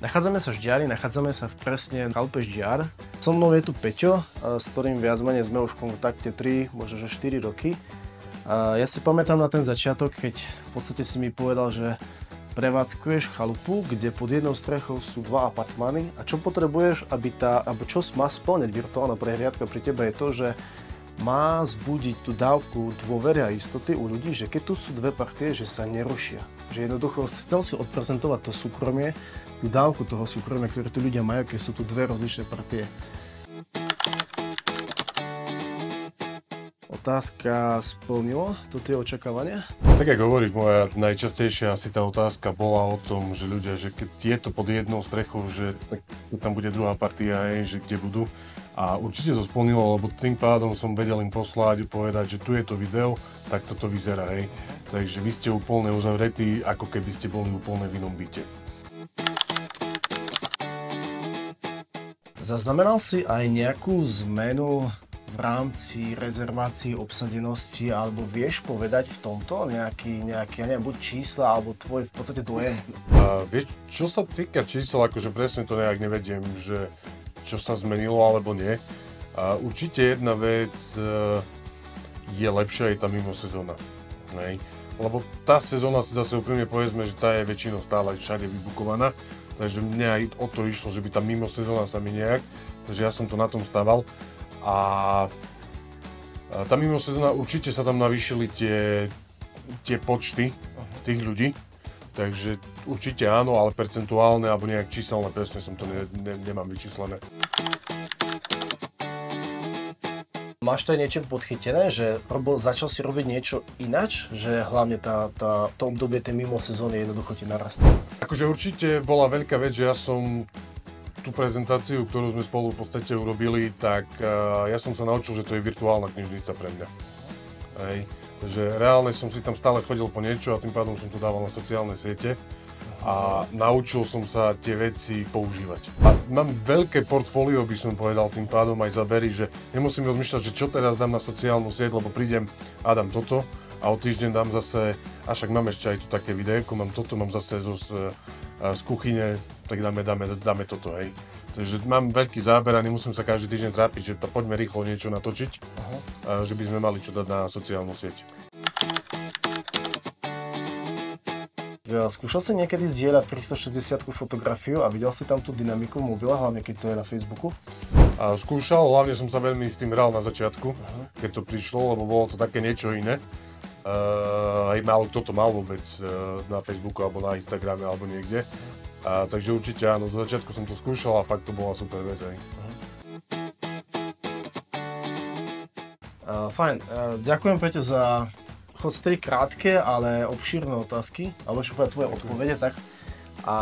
Nachádzame sa v Žďári, nachádzame sa v presne chalupe Žďár. So mnou je tu Peťo, s ktorým viac menej sme už v kontakte 3, možno že 4 roky. Ja si pamätám na ten začiatok, keď v podstate si mi povedal, že prevádzkuješ chalupu, kde pod jednou strechou sú 2 apartmány a čo potrebuješ, alebo čo má spĺňať virtuálna prehliadka pri tebe je to, že má zbudiť tú dávku dôvery a istoty u ľudí, že keď tu sú dve partie, že sa nerušia. Že jednoducho chcel si odprezentovať to súkromie, tú dávku toho súkromia, ktoré tu ľudia majú, keď sú tu dve rozličné partie. Otázka splnilo to tie očakávania? Tak ako hovoríš, moja najčastejšia asi tá otázka bola o tom, že ľudia, že keď je to pod jednou strechou, že tak tam bude druhá partia, že kde budú. A určite to splnilo, lebo tým pádom som vedel im poslať, povedať, že tu je to video, tak toto vyzerá, hej. Takže vy ste úplne uzavretí, ako keby ste boli úplne v inom byte. Zaznamenal si aj nejakú zmenu v rámci rezervácií, obsadenosti, alebo vieš povedať v tomto nejaký ja neviem, buď čísla, alebo tvoj v podstate dojem? Vieš, čo sa týka čísel, akože presne to nejak nevediem, že čo sa zmenilo alebo nie. Určite jedna vec je lepšia, je tá mimo sezóna. Nej? Lebo tá sezóna, si zase úprimne povedzme, že tá je väčšinou stále všade vybukovaná. Takže mne aj o to išlo, že by tá mimo sezóna sa mi nejak, takže ja som to na tom stával. A tá mimo sezóna, určite sa tam navýšili tie počty tých ľudí. Takže určite áno, ale percentuálne alebo nejak číselné, presne som to nemám vyčíslené. Máš to aj niečo podchytené, že začal si robiť niečo ináč? Že hlavne to obdobie tej mimo sezóny jednoducho ti narastlo? Akože určite bola veľká vec, že ja som tú prezentáciu, ktorú sme spolu v podstate urobili, tak ja som sa naučil, že to je virtuálna knižnica pre mňa. Hej. Takže reálne som si tam stále chodil po niečo a tým pádom som to dával na sociálne siete a naučil som sa tie veci používať. A mám veľké portfólio, by som povedal, tým pádom aj zabery, že nemusím rozmýšľať, že čo teraz dám na sociálnu sieť, lebo prídem a dám toto a o týždeň dám zase, a však mám ešte aj tu také videjko, mám toto, mám zase z kuchyne, tak dáme toto, hej. Takže mám veľký záber a nemusím sa každý týždeň trápiť, že poďme rýchlo niečo natočiť, že by sme mali čo dať na sociálnu sieť. Skúšal si niekedy zdieľať 360 fotografiu a videl si tam tú dynamiku mobila, hlavne keď to je na Facebooku? Skúšal, hlavne som sa veľmi s tým hral na začiatku, keď to prišlo, lebo bolo to také niečo iné. Aj málo kto to mal vôbec na Facebooku alebo na Instagrame alebo niekde. Takže určite áno, z začiatku som to skúšal a fakt to bola super vec aj. Fajn, ďakujem Peťo za hoď 3 krátke, ale obšírne otázky, alebo čo povedať tvoje odpovede, tak. A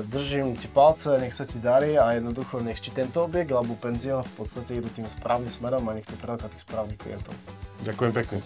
držím ti palce, nech sa ti darí a jednoducho nech či tento objekt alebo penzión v podstate idú tým správnym smerom a nech to preláka tých správnych klientov. Ďakujem pekne.